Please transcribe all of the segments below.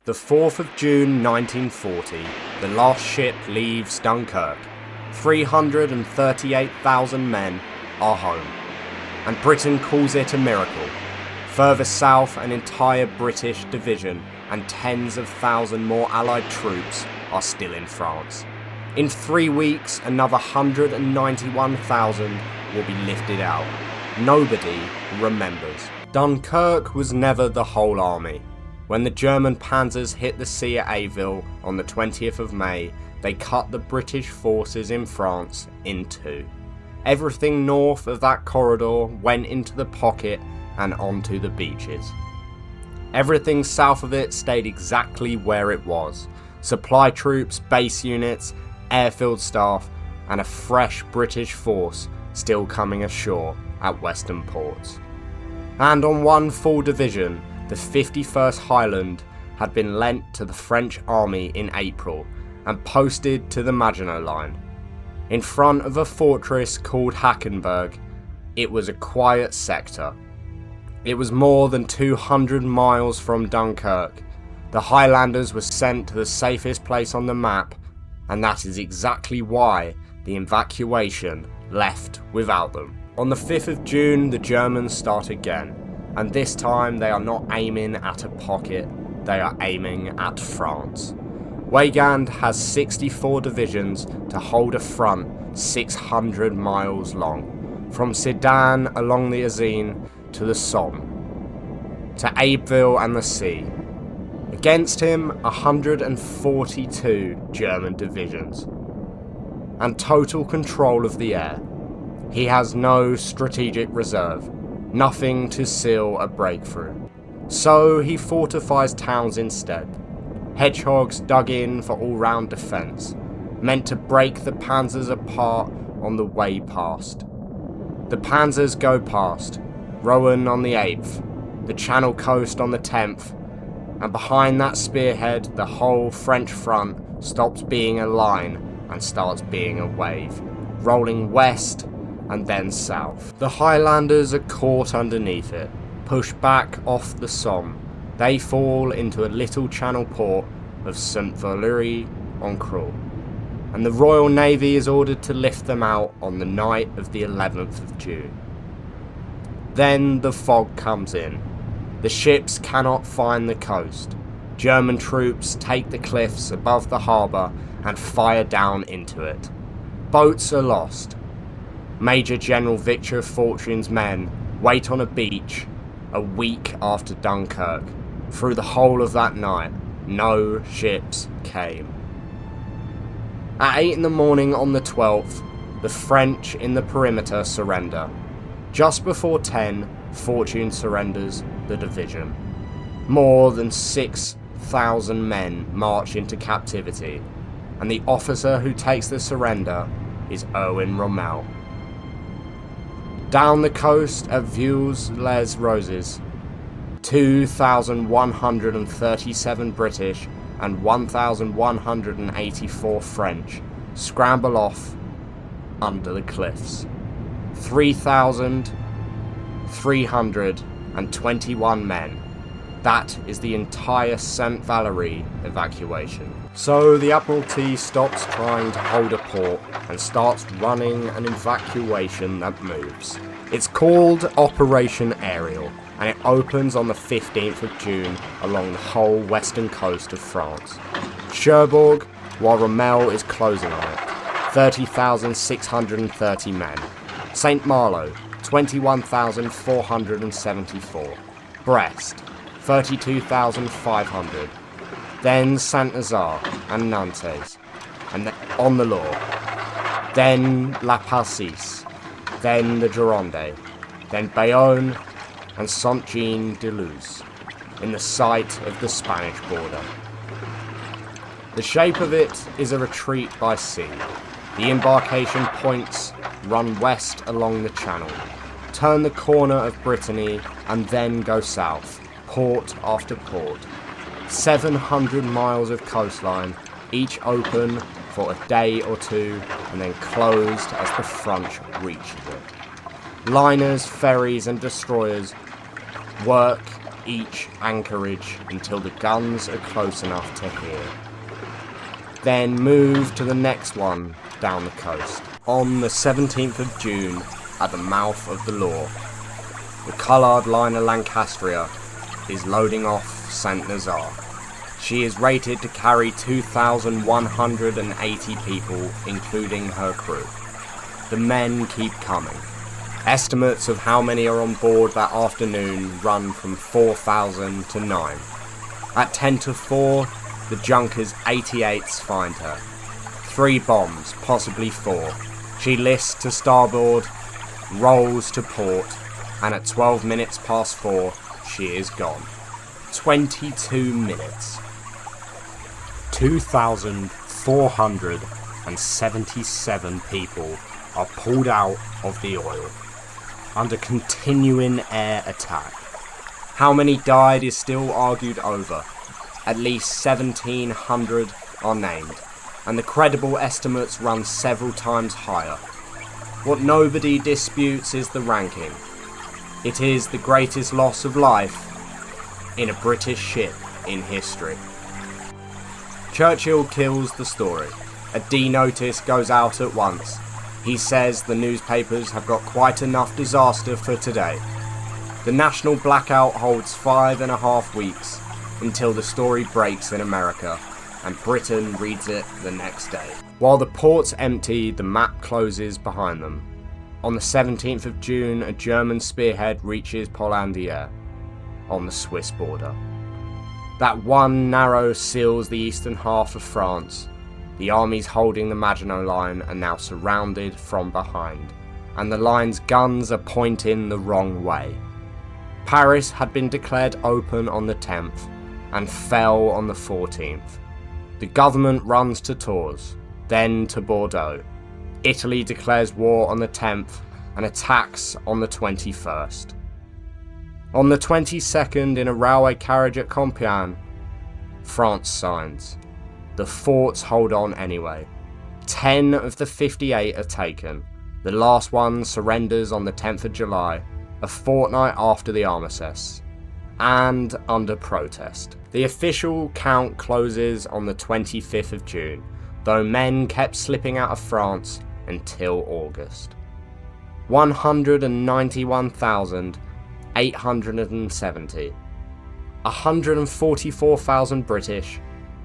The 4th of June 1940, the last ship leaves Dunkirk. 338,000 men are home, and Britain calls it a miracle. Further south, an entire British division and tens of thousands more Allied troops are still in France. In 3 weeks, another 191,000 will be lifted out. Nobody remembers. Dunkirk was never the whole army. When the German panzers hit the sea at Aiville on the 20th of May, they cut the British forces in France in two. Everything north of that corridor went into the pocket and onto the beaches. Everything south of it stayed exactly where it was. Supply troops, base units, airfield staff, and a fresh British force still coming ashore at western ports. And on one full division, the 51st Highland had been lent to the French army in April and posted to the Maginot Line. In front of a fortress called Hackenberg, it was a quiet sector. It was more than 200 miles from Dunkirk. The Highlanders were sent to the safest place on the map, and that is exactly why the evacuation left without them. On the 5th of June, the Germans start again. And this time they are not aiming at a pocket, they are aiming at France. Weygand has 64 divisions to hold a front 600 miles long, from Sedan along the Aisne to the Somme, to Abbeville and the sea. Against him, 142 German divisions, and total control of the air. He has no strategic reserve. Nothing to seal a breakthrough. So he fortifies towns instead. Hedgehogs dug in for all-round defence, meant to break the panzers apart on the way past. The panzers go past, Rouen on the 8th, the Channel coast on the 10th, and behind that spearhead the whole French front stops being a line and starts being a wave, rolling west and then south. The Highlanders are caught underneath it, pushed back off the Somme. They fall into a little channel port of Saint-Valery-en-Caux, and the Royal Navy is ordered to lift them out on the night of the 11th of June. Then the fog comes in. The ships cannot find the coast. German troops take the cliffs above the harbour and fire down into it. Boats are lost. Major General Victor of Fortune's men wait on a beach a week after Dunkirk. Through the whole of that night, no ships came. At 8 in the morning on the 12th, the French in the perimeter surrender. Just before 10, Fortune surrenders the division. More than 6,000 men march into captivity, and the officer who takes the surrender is Erwin Rommel. Down the coast at Vieulles-les-Roses, 2,137 British and 1,184 French scramble off under the cliffs. 3,321 men. That is the entire Saint-Valery evacuation. So the Admiralty stops trying to hold a port and starts running an evacuation that moves. It's called Operation Ariel, and it opens on the 15th of June along the whole western coast of France. Cherbourg, while Rommel is closing on it, 30,630 men. St. Malo, 21,474. Brest, 32,500. Then Saint-Nazaire and Nantes, and on the Loire. Then La Pallice, then the Gironde, then Bayonne and Saint-Jean-de-Luz, in the sight of the Spanish border. The shape of it is a retreat by sea. The embarkation points run west along the channel, turn the corner of Brittany, and then go south, port after port. 700 miles of coastline, each open for a day or two and then closed as the front reaches it. Liners, ferries and destroyers work each anchorage until the guns are close enough to hear. Then move to the next one down the coast. On the 17th of June, at the mouth of the Loire, the coloured liner Lancastria is loading off Saint-Nazaire. She is rated to carry 2,180 people, including her crew. The men keep coming. Estimates of how many are on board that afternoon run from 4,000 to 9. At 10 to 4, the Junkers 88s find her. 3 bombs, possibly 4. She lists to starboard, rolls to port, and at 12 minutes past 4, she is gone. 22 minutes. 2,477 people are pulled out of the oil under continuing air attack. How many died is still argued over. At least 1,700 are named, and the credible estimates run several times higher. What nobody disputes is the ranking. It is the greatest loss of life in a British ship in history. Churchill kills the story. A D notice goes out at once. He says the newspapers have got quite enough disaster for today. The national blackout holds 5.5 weeks until the story breaks in America, and Britain reads it the next day. While the ports empty, the map closes behind them. On the 17th of June, a German spearhead reaches Polandier on the Swiss border. That one narrow seals the eastern half of France. The armies holding the Maginot Line are now surrounded from behind, and the line's guns are pointing the wrong way. Paris had been declared open on the 10th, and fell on the 14th. The government runs to Tours, then to Bordeaux. Italy declares war on the 10th, and attacks on the 21st. On the 22nd, in a railway carriage at Compiègne, France signs. The forts hold on anyway. 10 of the 58 are taken. The last one surrenders on the 10th of July, a fortnight after the armistice, and under protest. The official count closes on the 25th of June, though men kept slipping out of France until August. 191,870. 144,000 British,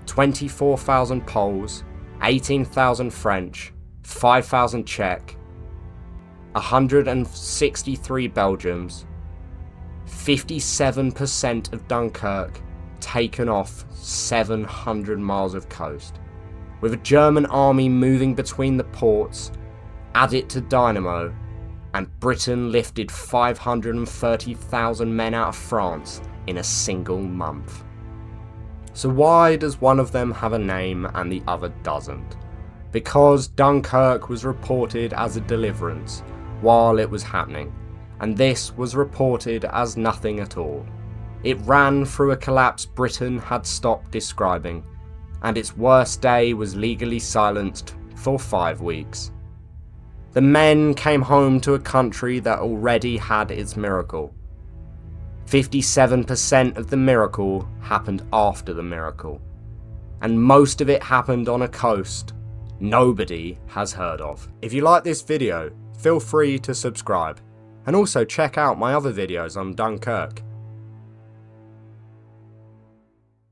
24,000 Poles, 18,000 French, 5,000 Czech, 163 Belgians, 57% of Dunkirk taken off 700 miles of coast. With a German army moving between the ports, add it to dynamo, and Britain lifted 530,000 men out of France in a single month. So why does one of them have a name and the other doesn't? Because Dunkirk was reported as a deliverance while it was happening, and this was reported as nothing at all. It ran through a collapse Britain had stopped describing, and its worst day was legally silenced for 5 weeks. The men came home to a country that already had its miracle. 57% of the miracle happened after the miracle, and most of it happened on a coast nobody has heard of. If you like this video, feel free to subscribe, and also check out my other videos on Dunkirk.